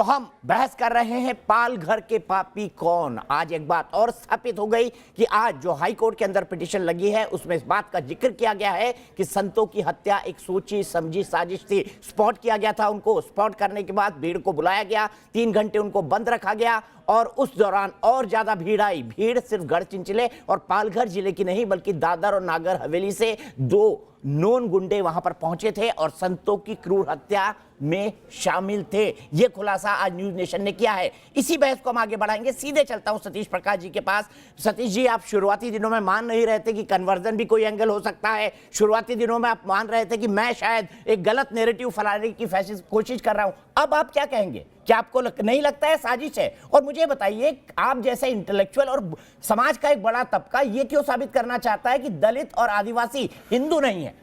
हम बहस कर रहे हैं पालघर के पापी कौन। आज एक बात और स्थापित हो गई कि आज जो हाई कोर्ट के अंदर पिटीशन लगी है उसमें इस बात का जिक्र किया गया है कि संतों की हत्या एक सोची समझी साजिश थी। स्पॉट किया गया था, उनको स्पॉट करने के बाद भीड़ को बुलाया गया, 3 घंटे उनको बंद रखा गया और उस दौरान और ज्यादा भीड़ आई। भीड़ सिर्फ गढ़चिंचले और पालघर जिले की नहीं बल्कि दादर और नागर हवेली से 2 नोन गुंडे वहां पर पहुंचे थे और संतों की क्रूर हत्या में शामिल थे। यह खुलासा आज न्यूज नेशन ने किया है। इसी बहस को हम आगे बढ़ाएंगे। सीधे चलता हूं सतीश प्रकाश जी के पास। सतीश जी, आप शुरुआती दिनों में मान नहीं रहे थे कि कन्वर्जन भी कोई एंगल हो सकता है। शुरुआती दिनों में आप मान रहे थे कि मैं शायद एक गलत नैरेटिव फैलाने की कोशिश कर रहा हूं। अब आप क्या कहेंगे? क्या आपको नहीं लगता है साजिश है? और मुझे बताइए, आप जैसे इंटेलेक्चुअल और समाज का एक बड़ा तबका ये क्यों साबित करना चाहता है कि दलित और आदिवासी हिंदू नहीं है?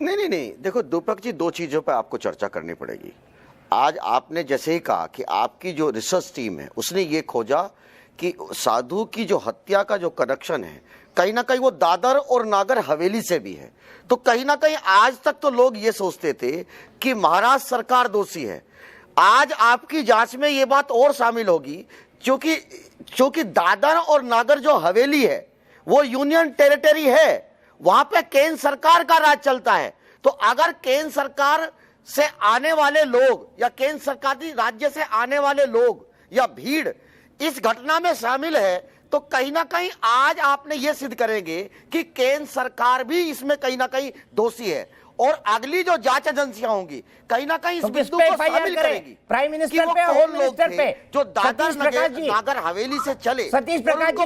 नहीं, देखो दीपक जी, 2 चीजों पर आपको चर्चा करनी पड़ेगी। आज आपने जैसे ही कहा कि आपकी जो रिसर्च टीम है उसने ये खोजा कि साधु की जो हत्या का जो कनेक्शन है कहीं ना कहीं वो दादर और नागर हवेली से भी है। तो कहीं ना कहीं आज तक तो लोग ये सोचते थे कि महाराष्ट्र सरकार दोषी है। आज आपकी जांच में ये बात और शामिल होगी क्योंकि दादर और नागर जो हवेली है वो यूनियन टेरिटरी है, वहां पे केंद्र सरकार का राज चलता है। तो अगर केंद्र सरकार से आने वाले लोग या केंद्र सरकारी राज्य से आने वाले लोग या भीड़ इस घटना में शामिल है तो कहीं ना कहीं आज आपने ये सिद्ध करेंगे कि केंद्र सरकार भी इसमें कहीं ना कहीं दोषी है और अगली जो जांच एजेंसियां होंगी कहीं ना कहीं इस बिंदु को शामिल करेगी। प्राइम मिनिस्टर पे, होम मिनिस्टर पे, जो दादर नागर हवेली से चले। सतीश प्रकाश जी,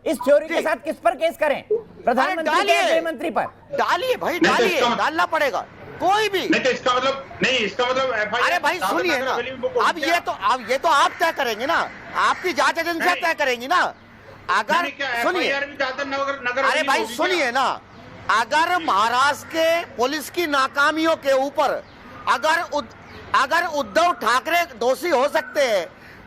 इस थ्योरी के साथ किस पर केस करें? प्रधानमंत्री या गृह मंत्री पर? डालिए भाई, डालिए, डालना पड़ेगा कोई भी। नहीं तो इसका मतलब अरे भाई सुनिए ना, अब ये तो आप तय करेंगे ना, आपकी जांच एजेंसियां तय करेंगी ना। अगर सुनिए, अरे भाई सुनिए ना, अगर महाराष्ट्र के पुलिस की नाकामियों के ऊपर अगर उद्धव ठाकरे दोषी हो सकते हैं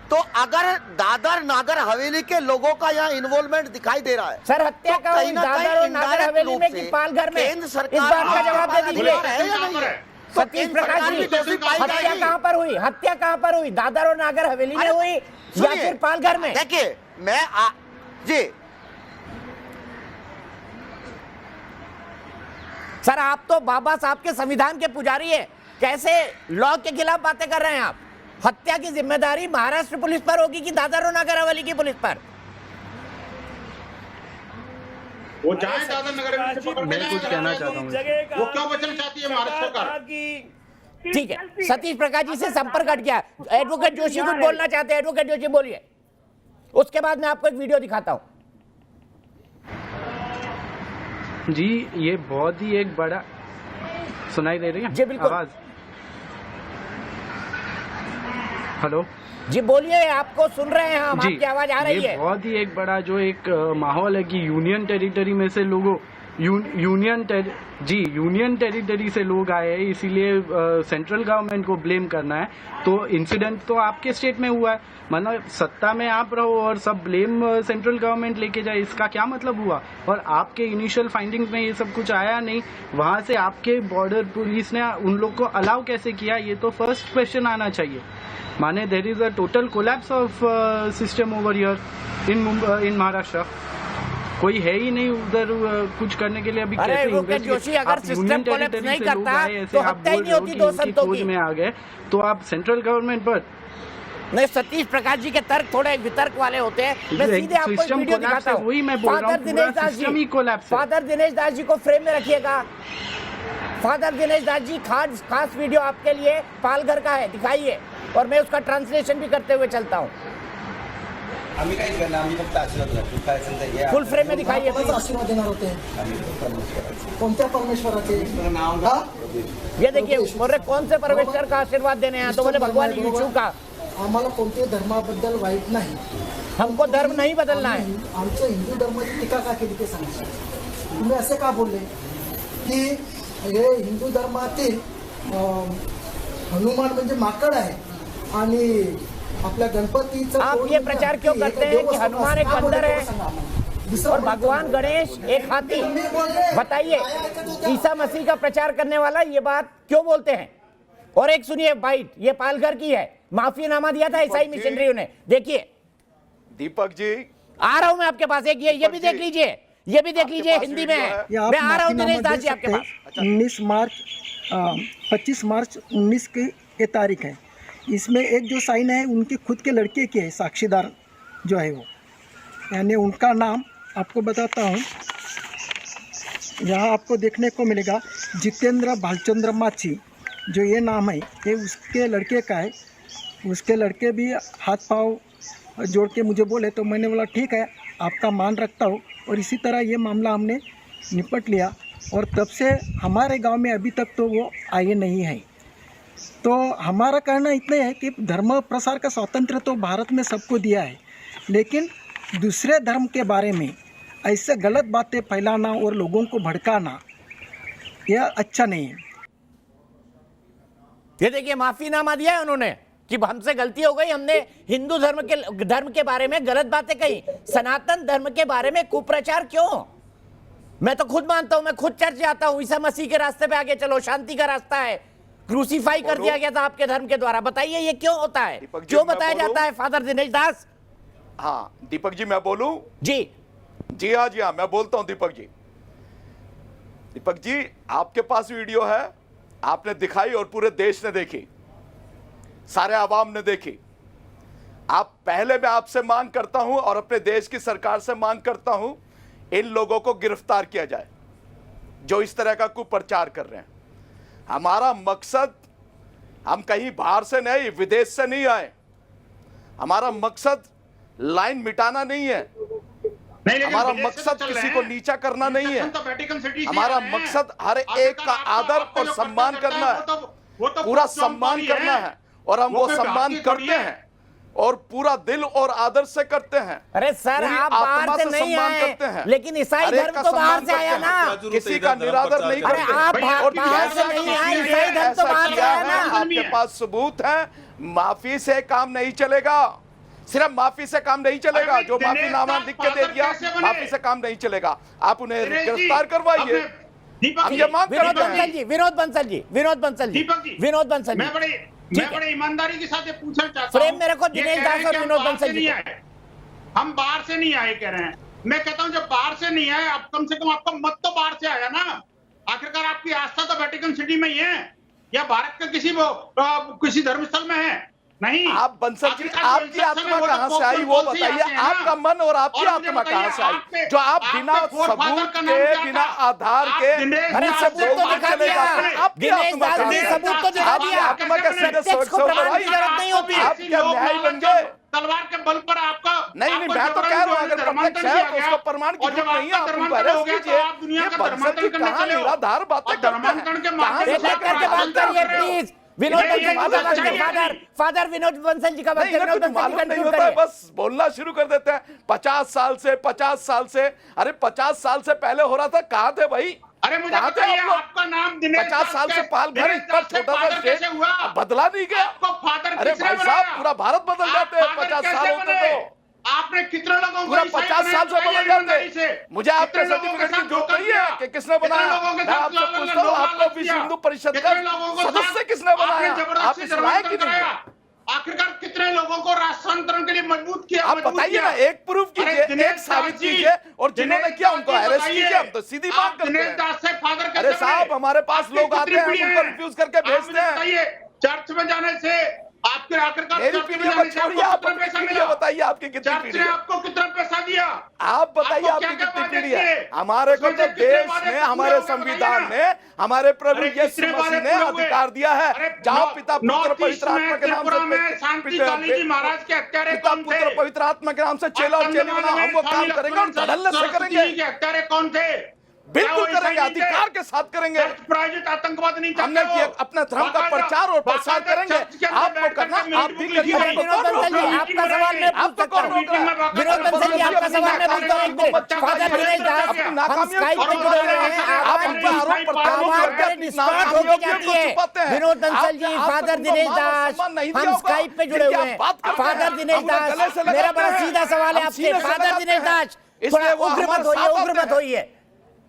तो अगर दादर नागर हवेली के लोगों का यहाँ इन्वॉल्वमेंट दिखाई दे रहा है सर, हत्या का हुई दादर और नागर हवेली में कि पालघर में? केंद्र सरकार इस बात का जवाब दे दीजिए सतीश प्रकाश जी। हत्या कहाँ पर हुई? हत्या कहाँ पर हुई? दादर और नागर हवेली में हुई या फिर पालघर में? देखिए जी सर, आप तो बाबा साहब के संविधान के पुजारी है, कैसे लॉ के खिलाफ बातें कर रहे हैं आप? हत्या की जिम्मेदारी महाराष्ट्र पुलिस पर होगी कि दादर और नागर हवेली की पुलिस पर? वो जाए दादर नगर हवेली। मैं कुछ कहना चाहता हूँ, वो क्यों बचना चाहती है महाराष्ट्र सरकार? ठीक है, सतीश प्रकाश जी से संपर्क कट गया। एडवोकेट जोशी कुछ बोलना चाहते हैं। एडवोकेट जोशी बोलिए, उसके बाद मैं आपको एक वीडियो दिखाता हूं। जी, ये बहुत ही एक बड़ा, सुनाई दे रही है जी बिल्कुल आवाज? हेलो जी, बोलिए, आपको सुन रहे हैं हम, आपकी आवाज आ रही है। ये बहुत ही एक बड़ा जो एक माहौल है कि यूनियन टेरिटरी में से लोगों यूनियन टेरिटरी से लोग आए हैं, इसीलिए सेंट्रल गवर्नमेंट को ब्लेम करना है। तो इंसिडेंट तो आपके स्टेट में हुआ है, मतलब सत्ता में आप रहो और सब ब्लेम सेंट्रल गवर्नमेंट लेके जाए, इसका क्या मतलब हुआ? और आपके इनिशियल फाइंडिंग्स में ये सब कुछ आया नहीं, वहां से आपके बॉर्डर पुलिस ने उन लोग को अलाउ कैसे किया? ये तो फर्स्ट क्वेश्चन आना चाहिए। माने there is a total collapse of system over here in Maharashtra. कोई है ही नहीं उधर कुछ करने के लिए। अभी कैसे अगर सिस्टम कोलैप्स नहीं करता तो हत्या ही नहीं होती 2 संतों की। में आ गए तो आप सेंट्रल गवर्नमेंट पर नहीं। सतीश प्रकाश जी के तर्क थोड़े वितर्क वाले होते हैं। मैं सीधे आपको एक वीडियो दिखाता हूं। वही मैं बोल रहा हूं, फादर दिनेश दास जी को फ्रेम में रखिएगा। फादर दिनेश दास जी खास वीडियो आपके लिए पालघर का है, दिखाइए, और मैं उसका ट्रांसलेशन भी करते हुए चलता हूँ। आम्ही काही करणार, आम्ही फक्त आशीर्वाद देणार. काय असेल ते घ्या. फुल फ्रेम में दिखाइए। आशीर्वाद देणार होते. कोणत्या परमेश्वराचे? ये देखिए, बोल रहे कौन से परमेश्वर का आशीर्वाद देने हैं? तो बोले भगवान यीशु का। आम्हाला कोणत्याही धर्माबद्दल वाईट नाही, हमको धर्म नहीं बदलना है। आमच्या हिंदू धर्माची टीका का केली ते सांगा. तुम्ही असे का बोलले की हे हिंदू धर्मातील हनुमान म्हणजे माकड आहे आणि आपल्या गणपतीचा? आप ये प्रचार क्यों करते हैं कि हनुमान एक बंदर है? और भगवान गणेश एक हाथी। बताइए, ईसा मसीह का प्रचार करने वाला ये बात क्यों बोलते हैं? और एक सुनिए बाइट, ये पालघर की है, माफीनामा दिया था ईसाई मिशनरियों ने। देखिए दीपक जी, आ रहा हूं मैं आपके पास, एक ये भी देख लीजिए, ये भी देख लीजिए, हिंदी में है। मैं आ रहा हूं दिनेश दास जी आपके पास। 25 मार्च 19 की ये तारीख है। इसमें एक जो साइन है उनके खुद के लड़के के है, साक्षीदार जो है वो, यानी उनका नाम आपको बताता हूँ। यहाँ आपको देखने को मिलेगा जितेंद्र भालचंद्र माची, जो ये नाम है ये उसके लड़के का है। उसके लड़के भी हाथ पाँव जोड़ के मुझे बोले तो मैंने बोला ठीक है, आपका मान रखता हूँ। और इसी तरह ये मामला हमने निपट लिया और तब से हमारे गांव में अभी तक तो वो आए नहीं हैं। तो हमारा कहना इतना है कि धर्म प्रसार का स्वातंत्र्य तो भारत में सबको दिया है, लेकिन दूसरे धर्म के बारे में ऐसे गलत बातें फैलाना और लोगों को भड़काना यह अच्छा नहीं है। ये देखिए, माफीनामा दिया है उन्होंने कि हमसे गलती हो गई, हमने हिंदू धर्म के बारे में गलत बातें कही, सनातन धर्म के बारे में कुप्रचार क्यों? मैं तो खुद मानता हूं, मैं खुद चर्च जाता हूं, ईसा मसीह के रास्ते पे आगे चलो, शांति का रास्ता है। क्रूसीफाई कर दिया गया था आपके धर्म के द्वारा। बताइए ये क्यों होता है, क्यों बताया जाता है फादर दिनेश दास? हाँ दीपक जी, मैं बोलूं? जी जी हाँ, मैं बोलता हूं दीपक जी। दीपक जी, आपके पास वीडियो है, आपने दिखाई और पूरे देश ने देखी, सारे आवाम ने देखी। आप पहले मैं आपसे मांग करता हूं और अपने देश की सरकार से मांग करता हूं, इन लोगों को गिरफ्तार किया जाए जो इस तरह का कुप्रचार कर रहे हैं। हमारा मकसद, हम कहीं बाहर से नहीं, विदेश से नहीं आए। हमारा मकसद लाइन मिटाना नहीं है, हमारा मकसद किसी को नीचा करना नहीं है। हमारा मकसद हर एक का आदर और सम्मान करना है, पूरा सम्मान करना है, और हम वो सम्मान करते हैं और पूरा दिल और आदर से करते हैं। अरे सर, आप बाहर से नहीं आए, लेकिन ईसाई धर्म तो बाहर से आया ना, किसी का निरादर नहीं करते। आप बाहर से नहीं आए, ईसाई धर्म तो बाहर से आया ना। आपके पास सबूत है, माफी से काम नहीं चलेगा, सिर्फ माफी से काम नहीं चलेगा। जो माफीनामा लिख के दे दिया, माफी से काम नहीं चलेगा। आप उन्हें गिरफ्तार करवाइए, हम ये मांग करते हैं। विनोद बंसल जी, मैं बड़े ईमानदारी के साथ ये पूछना चाहता हूं। फ्रेम मेरे को दिनेश दास और विनोद बंसल जी। हम बाहर से नहीं आए कह रहे हैं। मैं कहता हूं जब बाहर से नहीं आए, अब कम से कम आपका मत तो बाहर से आया ना। आखिरकार आपकी आस्था तो वेटिकन सिटी में ही है या भारत के किसी धर्मस्थल में है? नहीं। आप बंसल जी, आपकी आत्मा कहां से आई वो बताइए। आपका मन और आपकी आत्मा कहां से आई जो आप बिना सबूत के, बिना आधार के सबूत तो दिखा दिया। आपकी आत्मा कहां से? सबूत तो दिखा दिया। आत्मा का सीधे जरूरत नहीं होती। आप क्या न्याय बन गए? तलवार के बल पर आपका नहीं, मैं तो कह रहा हूं अगर प्रत्यक्ष है तो उसको प्रमाण की जरूरत नहीं है। आप उनको अरेस्ट कीजिए। ये बंसल जी कहां निराधार बातें करते हैं, कहां से करके बात करिए प्लीज। विनोद बंसल जी का फादर विनोद बंसल जी का बात करिए। बस बोलना शुरू कर देते हैं। 50 साल से, अरे 50 साल से पहले हो रहा था, कहां थे भाई? अरे मुझे बताइए, आपका नाम दिनेश 50 साल से पालघर इतना छोटा सा स्टेट बदला नहीं गया। अरे भाई साहब, पूरा भारत बदल जाते हैं 50 साल होते तो। आपने कितने लोगों को पूरा 50 साल से बदल जाते। मुझे आपके सर्टिफिकेट की जरूरत नहीं है कि किसने बनाया। मैं आपसे पूछता हूँ, आपको विश्व हिंदू परिषद का सदस्य किसने बनाया? आपने सुनाया कि नहीं? आखिरकार कितने लोगों को राष्ट्रांतरण के लिए मजबूत किया? आप बताइए ना, एक प्रूफ कीजिए, एक साबित कीजिए, और जिन्होंने किया उनको अरेस्ट कीजिए। हम तो सीधी बात करते हैं। अरे साहब, हमारे पास लोग आते हैं, उनको रिफ्यूज करके भेजते हैं। चर्च में जाने से आपके आखिरकार मेरी पीढ़ी को छोड़िए, आप बताइए आपकी कितनी पीढ़ी है? आपको कितना पैसा दिया? आप बताइए आपकी कितनी पीढ़ी है? हमारे को तो देश ने, हमारे संविधान ने, हमारे प्रभु यीशु मसीह ने अधिकार दिया है। जाओ पिता पुत्र पवित्र आत्मा के नाम से, पिता पुत्र पवित्र आत्मा के नाम से चेला और चेली बनाओ। हम वो काम करेंगे और धड़ल्ले से करेंगे। हत्यारे कौन थे? बिल्कुल करेंगे, अधिकार के साथ करेंगे। प्रायोजित आतंकवाद नहीं हमने किया, अपना धर्म का प्रचार और प्रसार करेंगे। आपको करना, आप भी करिए। विनोद बंसल जी, आपका सवाल मैं पूछ सकता हूं? विनोद बंसल जी, आपका सवाल मैं पूछता हूं। फादर दिनेश दास, हम स्काइप पे जुड़े हुए हैं, आवाज डिस्टॉर्ट होके जाती है। विनोद बंसल जी, फादर दिनेश दास, हम स्काइप पे जुड़े हुए हैं। फादर दिनेश दास, मेरा बड़ा सीधा सवाल है आपसे। फादर दिनेश दास, इसलिए थोड़ा वो उग्र हमारे मत होइए, साथ उग्र आते मत हैं। होइए।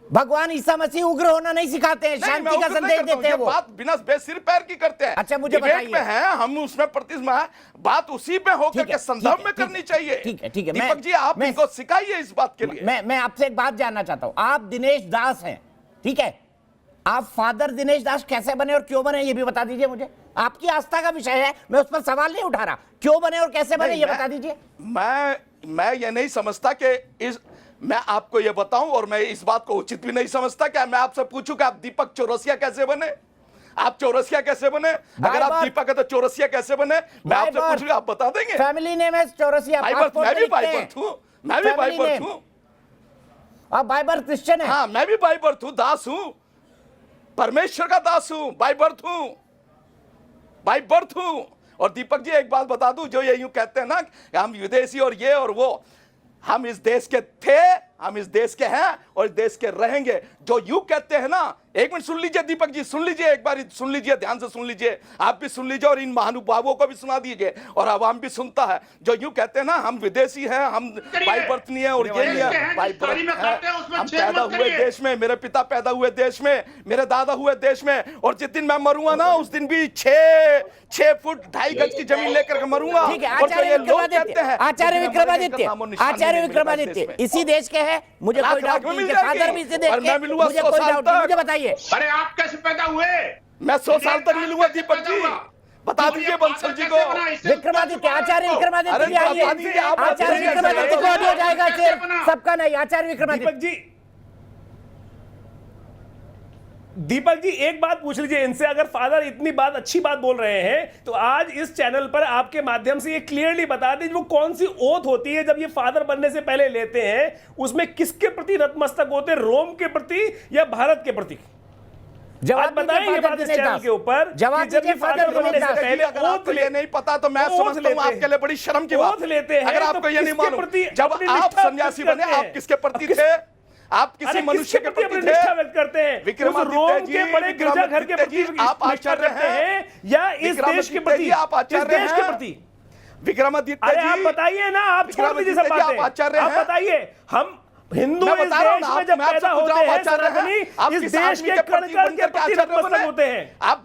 भगवान ईसा मसीह उग्र होना नहीं सिखाते हैं, नहीं, मैं शांति का उग्र नहीं संदेश करता हूं, देते हैं ये वो। बात बिना बेसिर पैर की करते हैं। अच्छा, मुझे डिबेट बताइए। में है, हम उसमें प्रतिस्पर्धा है, बात उसी पे होकर ठीक है, के संदर्भ ठीक है, में ठीक करनी है, चाहिए। ठीक है, ठीक है, दीपक जी, आप मैं- इनको सिखाइए इस बात के लिए। मैं आपसे एक बात जानना चाहता हूं। आप दिनेश दास हैं, ठीक है, आप फादर दिनेश दास कैसे बने और क्यों बने ये भी बता दीजिए मुझे। आपकी आस्था का विषय है, मैं उस पर सवाल नहीं उठा रहा, क्यों बने और कैसे बने नहीं, ये बता दीजिए। मैं ये नहीं समझता कि मैं आपको ये बताऊं, और मैं इस बात को उचित भी नहीं समझता कि मैं आपसे पूछूं कि आप दीपक चौरसिया कैसे बने, आप चौरसिया कैसे बने। अगर आप दीपक है तो चौरसिया कैसे बने, मैं आपसे पूछूंगा, आप बता देंगे। फैमिली नेम है चौरसिया, मैं भी बाई बर्थ हूं, मैं भी बाई बर्थ हूं। आप बाई बर्थ क्रिश्चियन है? हाँ, मैं भी बाई बर्थ हूं, दास हूं, परमेश्वर का दास हूं, बाई बर्थ हूं, बाई बर्थ हूं। और दीपक जी, एक बात बता दूं, जो ये यूं कहते हैं ना कि हम विदेशी और ये और वो, हम इस देश के थे, हम इस देश के हैं और इस देश के रहेंगे। जो यूं कहते हैं ना, एक मिनट सुन लीजिए दीपक जी, सुन लीजिए, एक बार सुन लीजिए, ध्यान से सुन लीजिए, आप भी सुन लीजिए और इन महानुभावों को भी सुना दीजिए और आवाम भी सुनता है। जो यूं कहते हैं ना, हम विदेशी हैं, हम बाई बर्थ नहीं है और ये नहीं है, बाई बर्थ है। हम पैदा हुए देश में, मेरे पिता पैदा हुए देश में, मेरे दादा हुए देश में, और जिस दिन मैं मरूंगा ना, उस दिन भी 6 फुट 2.5 गज की जमीन लेकर के मरूंगा। ठीक है, और जो ये लोग कहते आचार्य हैं, आचार्य विक्रमादित्य, आचार्य आचार्य विक्रमादित्य इसी देश के हैं, मुझे कोई डाउट नहीं, इनके फादर भी इसी देश और के, मैं मिलूंगा मुझे 100 कोई साल डाउट नहीं। तक। मुझे बताइए, अरे आप कैसे पैदा हुए? मैं 100 साल तक मिलूंगा दीपक जी, बता दीजिए बंसल जी को। विक्रमादित्य, आचार्य विक्रमादित्य अरे जी आइए, बता दीजिए, आप आचार्य बताइए, विक्रमादित्य को ऑडियो जाएगा, सिर्फ सबका नहीं, आचार्य विक्रमादित्य। दीपक जी एक बात पूछ लीजिए इनसे, अगर फादर इतनी बात अच्छी बात बोल रहे हैं तो आज इस चैनल पर आपके माध्यम से ये क्लियरली बता दें वो कौन सी ओथ होती है जब ये फादर बनने से पहले लेते हैं, उसमें किसके प्रति नतमस्तक होते हैं, रोम के प्रति या भारत के प्रति? जवाब बताएं ये बात इस चैनल के ऊपर। जवाब कि जब ये दीजिए फादर फादर बनने से दिनेश पहले अगर आपको ये नहीं पता तो मैं ओथ समझता हूं लेते आपके लिए बड़ी शर्म की बात। ओथ लेते हैं अगर तो आपको ये नहीं किसके मालूम, प्रति जब अपनी आप निष्ठा सन्यासी व्यक्त बने, करते आप हैं? किसके प्रति थे? आप किसी मनुष्य के प्रति थे? निष्ठा व्यक्त करते हैं? विक्रमादित्य उस रोम जी, के बड़े गिरजाघर के प्रति विक्रमादित्य जी, आप निष्ठा आचार्य करते हैं? हैं या इस देश के प्रति, आप आचार्य इस देश के हैं? प्रति? विक्रमादित्य अरे जी, आप बताइए ना, आप छोड़ दीजिए सब विक्रमादित्य जी, बातें, आप आचार्य आप हैं? बताइए। हम हिंदू मैं इस बता रहा हूं देश ना, में जब मैं आपसे पैदा पूछ होते रहा हूं, हैं आचार्य सनातनी, हैं? आप इस किस देश आदमी के के प्रति कण-कण बन के करके प्रति आचार्य नतमस्तक बने? होते हैं। आप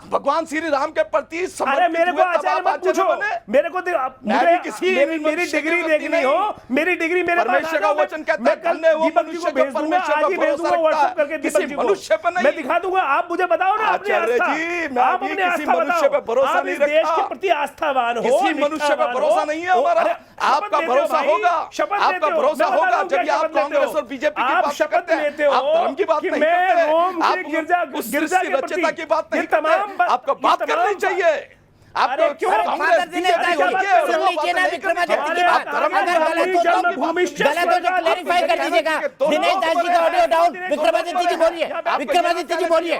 भगवान श्री राम के प्रति अरे समर्पित मेरे को हुए, तब आचार्य आप मत आचार्य पूछो, बने? मेरे को मैं भी किसी मेरी मनुष्य के डिग्री प्रति देखनी नहीं। हो, मेरी डिग्री मेरे पास परमेश्वर आ जाओ, का वचन कहता मैं है, कल धन्य है वो दीपक जी मनुष्य को जो भेज दूंगा, परमेश्वर आज पर ही भेज भरोसा दूंगा रखता व्हाट्सएप है, करके किसी दीपक जी को। मनुष्य पर नहीं। मैं दिखा दूंगा, आप मुझे बताओ ना अपनी आचार्य आस्था। जी, मैं आप भी अपनी किसी आस्था मनुष्य बताओ। पे भरोसा आप नहीं इस देश रखता। के प्रति आस्थावान हो, किसी मनुष्य पे भरोसा नहीं है हमारा। आपका भरोसा होगा, आपका भरोसा होगा जब ये आप कांग्रेस और बीजेपी की बात करते हैं, आप धर्म की बात नहीं करते, आप उस सृष्टि रचयिता की बात नहीं करते, आपको बात करनी चाहिए। आपको क्यों? फादर दिनेश दास जी, सुन लीजिए ना विक्रमादित्य की बात, अगर गलत हो तो क्लैरिफाई कर दीजिएगा। दिनेश दास जी का ऑडियो डाउन, विक्रमादित्य जी बोलिए, विक्रमादित्य जी बोलिए।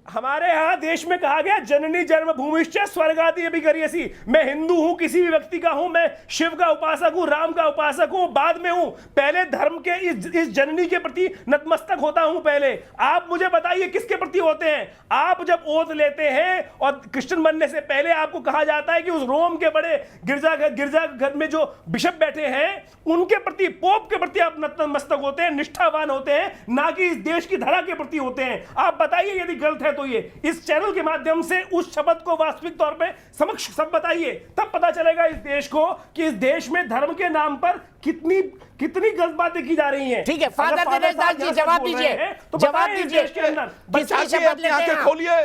हमारे यहाँ देश में कहा गया जननी जन्मभूमिश्च स्वर्गादि अभिगरीयसी। मैं हिंदू हूं, किसी भी व्यक्ति का हूं, मैं शिव का उपासक हूं, राम का उपासक हूं, बाद में हूं, पहले धर्म के इस जननी के प्रति नतमस्तक होता हूं पहले। आप मुझे बताइए किसके प्रति होते हैं? आप जब ओथ लेते हैं और क्रिश्चियन बनने से पहले आपको कहा जाता है कि उस रोम के बड़े गिरजाघर में जो बिशप बैठे हैं उनके प्रति, पोप के प्रति आप नतमस्तक होते हैं, निष्ठावान होते हैं, ना कि इस देश की धरा के प्रति होते हैं। आप बताइए यदि गलत है तो ये इस चैनल के माध्यम से उस शब्द को वास्तविक तौर पे समक्ष सब बताइए, तब पता चलेगा इस देश को कि इस देश में धर्म के नाम पर कितनी गलत बातें की जा रही हैं। ठीक है, फादर दिनेश दास जी जवाब दीजिए, जवाब दीजिए, किसकी शपथ लेते हैं आप? खोलिए,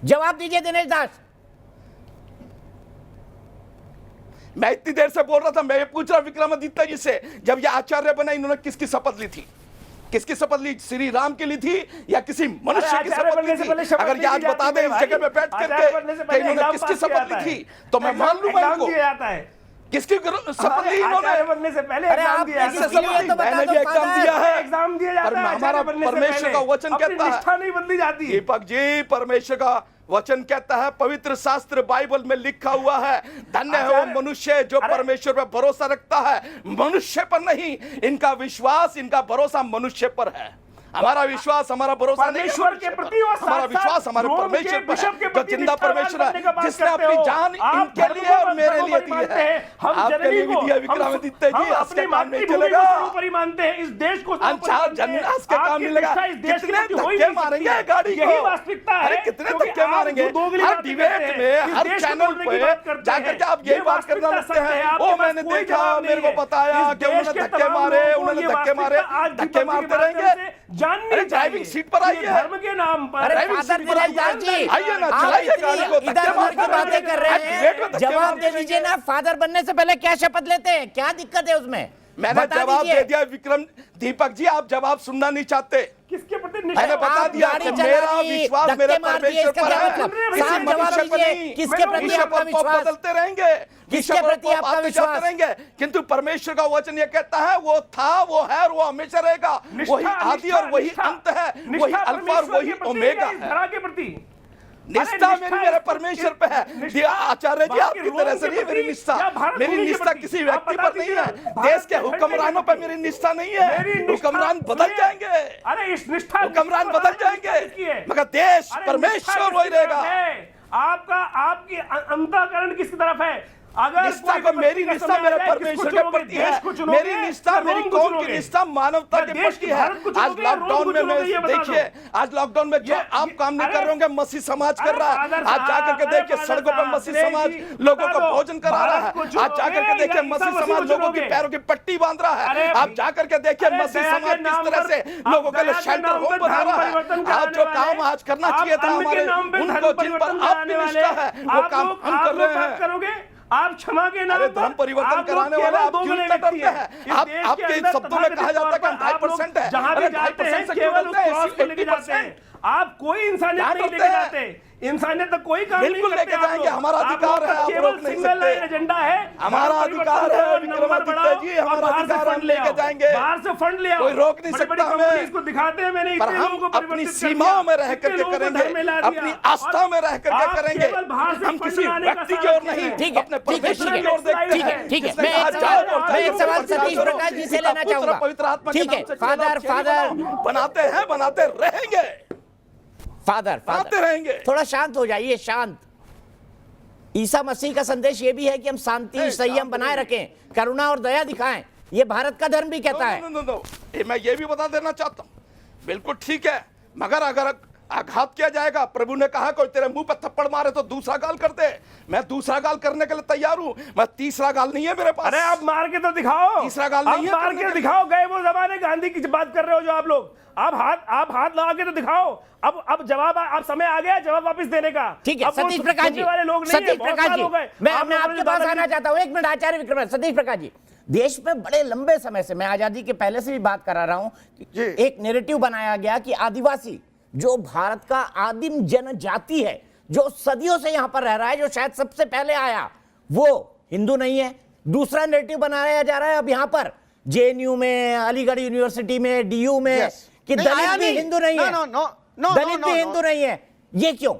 जवाब दीजिए दिनेश दास। मैं इतनी देर से बोल रहा था, मैं ये पूछ रहा विक्रमादित्य जी से, जब ये आचार्य बना इन्होंने किसकी शपथ ली थी? किसकी शपथ ली? श्री राम की ली थी या किसी मनुष्य की शपथ ली थी? अगर ये आज बता दें इस जगह पे बैठ करके कि इन्होंने किसकी शपथ ली थी तो मैं मान लूंगा इनको। किसकी शपथ ली इन्होंने? बनने से पहले अरे एग्जाम आप दिया किसी है। के लिए तो बता मैंने दो भी एग्जाम फादर। दिया है, एग्जाम दिया जाता पर है, हमारा आचार्य बनने से परमेश्वर का पहले। वचन अपनी कहता है, निष्ठा नहीं बदली जाती। दीपक जी, परमेश्वर का वचन कहता है, पवित्र शास्त्र बाइबल में लिखा हुआ है, धन्य है वो मनुष्य जो परमेश्वर पर भरोसा रखता है, मनुष्य पर नहीं। इनका विश्वास, इनका भरोसा मनुष्य पर है। हमारा विश्वास, हमारा भरोसा नहीं है परमेश्वर के प्रति और हमारा साथ-साथ विश्वास हमारे रोम के परमेश्वर पे बिशप के है, जो प्रति जिंदा निष्ठावान परमेश्वर बनने का है, बात जिसने करते अपनी हो। जान आप इनके लिए और मेरे लिए दी मानते है। हैं, हम आपके जननी लिए भी को, दिया विक्रमादित्य जी, हम आज अपनी का काम नहीं मातृभूमि चलेगा। को सर्वोपरि मानते हैं, इस देश को सर्वोपरि अच्छा मानते हैं। जमीन आज का काम आपकी नहीं लगा, निष्ठा इस देश के कितने प्रति हो ही धक्के नहीं मारेंगे सकती। गाड़ी को, यही वास्तविकता है। अरे कितने क्योंकि धक्के आप मारेंगे, जो दोगली हर बातें डिबेट करते हैं, में, इस हर देश को चैनल तोड़ने की पे बात करते जाकर हैं। के आप ये यही बात करने वास्तविकता लगते सत्य है, हैं, आपके ओ पास मैंने कोई देखा, जवाब मेरे को नहीं है। बताया इस कि देश उन्होंने के धक्के तमाम मारे, लोगों को उन्होंने ये धक्के मारे, वास्तविकता आज धक्के दीपक मारते के माध्यम रहेंगे। से जाननी अरे ड्राइविंग चाहिए सीट पर कि आइए। धर्म के नाम पर अरे ड्राइविंग फादर सीट पर निरंजन जी, आइए ना, आप चलाइए गाड़ी को, इतनी धक्के इधर उधर की मारते बातें कर रहे डिबेट में हैं, धक्के जवाब मारते दे दीजिए ना। फादर बनने से पहले क्या शपथ लेते हैं, क्या दिक्कत है उसमें? मैंने बता जवाब दीजिए। दे दिया विक्रम दीपक जी, आप जवाब सुनना नहीं चाहते। किसके प्रति मैंने निष्ठा बता आप दिया गाड़ी कि चला मेरा दी, विश्वास धक्के मेरे मार दिए, परमेश्वर इसका पर क्या है, मतलब? किसी साफ जवाब मनुष्य पर दीजिए, नहीं। किसके प्रति बिशप आपका और पोप विश्वास? बदलते रहेंगे, किसके बिशप और प्रति पोप आपका आते विश्वास? जाते रहेंगे, किंतु परमेश्वर का वचन ये कहता है, वो था, वो है और वो हमेशा रहेगा। वही आदि और वही अंत है, वही अल्फा और वही ओमेगा है। धरा के प्रति निष्ठा मेरी मेरे परमेश्वर पे है। दिया आचार्य जी, आपकी तरह से नहीं मेरी निष्ठा, मेरी निष्ठा किसी व्यक्ति पर नहीं है, देश के हुक्मरानों पर मेरी निष्ठा नहीं है। हुक्मरान बदल जाएंगे, अरे इस निष्ठा हुक्मरान बदल जाएंगे, मगर देश परमेश्वर वही रहेगा। आपका आपकी अंतःकरण किसकी तरफ है? अगर निष्ठा को, मेरी निष्ठा मेरे परमेश्वर के प्रति है, मेरी निष्ठा मेरी कौम की निष्ठा मानवता के प्रति है। आज लॉकडाउन में मैं देखिए, आज लॉकडाउन में जो आप काम नहीं कर रहे होंगे मसीह समाज कर रहा है। आज जाकर के देखिए सड़कों पर मसीह समाज लोगों को भोजन करा रहा है। आज जाकर के देखिए मसीह समाज लोगों की पैरों की पट्टी बांध रहा है। आप जाकर के देखिए मसीह समाज किस तरह से लोगों के लिए शेल्टर होम बना रहा है। आज जो काम आज करना चाहिए था हमारे, उनको जिन पर आपकी निष्ठा है वो काम हम कर रहे हैं। आप क्षमा के नाम अरे धर्म परिवर्तन कराने वाले आप क्यों इतना डरते हैं? आप आपके शब्दों में कहा जाता है कि हम 2.5% है, जहां भी जाते हैं केवल उस क्रॉस को लेके जाते हैं। आप कोई इंसानियत नहीं लेके जाते, इंसानियत तो कोई काम नहीं बिल्कुल करते लेके आप जाएंगे, लोग। हमारा आप अधिकार लोग है, का आप केवल रोक नहीं सिंगल सकते। लाइन एजेंडा है, हमारा अधिकार है विक्रमादित्य जी, हमारा अधिकार हम लेके जाएंगे, बाहर से फंड ले आओ, कोई रोक नहीं बड़ी-बड़ी सकता हमें। कंपनीज को दिखाते हैं मैंने पर इतने लोगों को हम अपनी परिवर्तित कर सीमाओं में दिया, रह इतने करके लोगों को धर्म में ला करेंगे, दिया। अपनी आस्था में रह करके आप करेंगे। केवल बाहर से हम फंड किसी लाने का व्यक्ति की सारा ओर नहीं, ठीक है, अपने ठीक है, परमेश्वर ठीक की है, ओर देखते ठीक है, हैं। ठीक है। जिसने मैं कहा, एक जाओ सवाल- और मैं एक जाओ सवाल और जाओ सतीश करो। प्रकाश जी से पिता, लेना पुत्र, चाहूंगा। पवित्र आत्मा के ठीक नाम है, से फादर बनाते हैं, बनाते रहेंगे, फादर बनाते रहेंगे। थोड़ा शांत हो जाइए, शांत। ईसा मसीह का संदेश ये भी है कि हम शांति संयम बनाए रखें, करुणा और दया दिखाएं। ये भारत का धर्म भी कहता है। नो, मैं ये भी बता देना चाहता हूँ, बिल्कुल ठीक है, मगर अगर आघात किया जाएगा, प्रभु ने कहा कोई तेरे मुंह पर थप्पड़ मारे तो दूसरा गाल कर दे। मैं दूसरा गाल करने के लिए तैयार हूं, मैं तीसरा गाल नहीं है मेरे पास। अरे आप मार के तो दिखाओ, तीसरा गाल नहीं है आप मार करने के के लिए। दिखाओ। गए वो जमाने गांधी की बात कर रहे हो जो आप लोग, आप हाथ लगा के तो दिखाओ। अब जवाब, अब समय आ गया जवाब वापस देने का। ठीक है अब वो सतीश प्रकाश जी, सुनने वाले लोग नहीं सतीश है, बहुत प्रकाश साल जी, हो गए। मैं आप लोगों आपके ने पास दादागिरी- आना चाहता हूं। एक मिनट आचार्य विक्रम, सतीश प्रकाश जी, देश में बड़े लंबे समय से, मैं आजादी के पहले से भी बात करा रहा हूं कि एक नैरेटिव बनाया गया कि आदिवासी जो भारत का आदिम जनजाति है, जो सदियों से यहां पर रह रहा है, जो शायद सबसे पहले आया, वो हिंदू नहीं है। दूसरा नैरेटिव बनाया जा रहा है अब यहां पर जेएनयू में, अलीगढ़ यूनिवर्सिटी में, डीयू में, कि नहीं, आया दलित भी नहीं। हिंदू नहीं है, दलित भी हिंदू नहीं है। ये क्यों?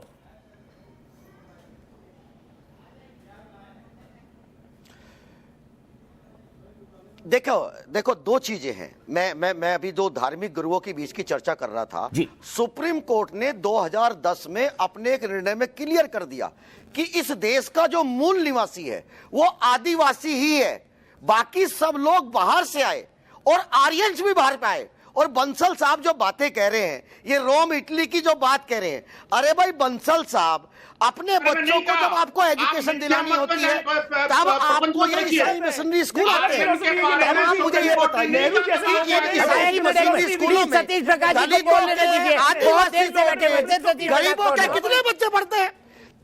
देखो दो चीजें हैं। मैं अभी दो धार्मिक गुरुओं के बीच की चर्चा कर रहा था। जी। सुप्रीम कोर्ट ने 2010 में अपने एक निर्णय में क्लियर कर दिया कि इस देश का जो मूल निवासी है वो आदिवासी ही है, बाकी सब लोग बाहर से आए और आर्यंस भी बाहर पे आए। और बंसल साहब जो बातें कह रहे हैं, ये रोम इटली की जो बात कह रहे हैं, अरे भाई बंसल साहब, अपने बच्चों को जब आपको एजुकेशन दिलानी होती है तब आपको ये ईसाई मिशनरी स्कूल आते हैं। तब आप मुझे ये बताइए कि ये ईसाई मिशनरी स्कूलों में सतीश प्रकाश जी को दलितों बोलने के, दीजिए, बहुत आदिवासी देर से बैठे हुए थे, सतीश प्रकाश गरीबों के को। कितने बच्चे पढ़ते हैं?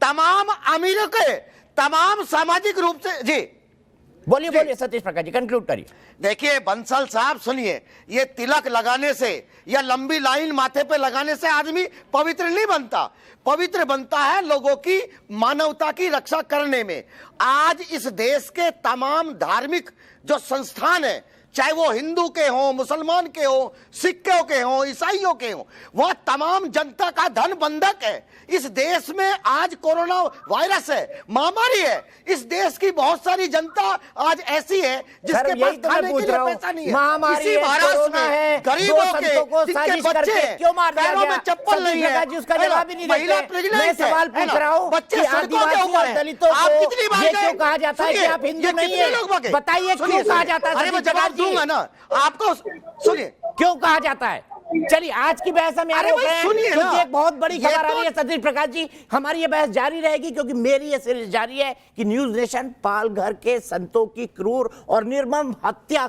तमाम अमीरों के, तमाम सामाजिक रूप से। जी बोलिए बोलिए सतीश प्रकाश जी, कंक्लूड करिए। देखिए बंसल साहब सुनिए, ये तिलक लगाने से या लंबी लाइन माथे पे लगाने से आदमी पवित्र नहीं बनता। पवित्र बनता है लोगों की मानवता की रक्षा करने में। आज इस देश के तमाम धार्मिक जो संस्थान है, चाहे वो हिंदू के हों, मुसलमान के हों, सिखों के हों, ईसाइयों के हों, वह तमाम जनता का धन बंधक है। इस देश में आज कोरोना वायरस है, महामारी है। इस देश की बहुत सारी जनता आज ऐसी है जिसके पास खाने के लिए पैसा नहीं है। महामारी इसी है, महाराष्ट्र कोरोना है, में गरीबों दो संतों को के साजिश जिनके बच्चे करके क्यों मार दिया पैरों गया? में चप्पल नहीं है, जी उसका जवाब ही नहीं महिला देते। प्रेग्नेंट मैं है, सवाल है पूछ ना? रहा हूँ बच्चे कि सड़कों पे आदिवासी ऊपर और हैं। दलितों आप कितनी को बार ये गए? क्यों कहा जाता है कि सुनिए, आप हिंदू ये नहीं कितने है? लोग भागे? बताइए सुनिए, क्यों कहा सुनिए। जाता है? अरे मैं जवाब दूंगा ना आपको, सुनिए क्यों कहा जाता है? चलिए आज की बहस हम अरे रोक भाई रहे हैं सुनिए ना। क्योंकि एक बहुत बड़ी ये खबर आ तो- रही है। सतीश प्रकाश जी, हमारी ये बहस जारी रहेगी क्योंकि मेरी ये सीरीज जारी है कि न्यूज नेशन पालघर के संतों की क्रूर और निर्मम हत्या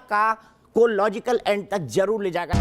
को लॉजिकल एंड तक जरूर ले जाएगा।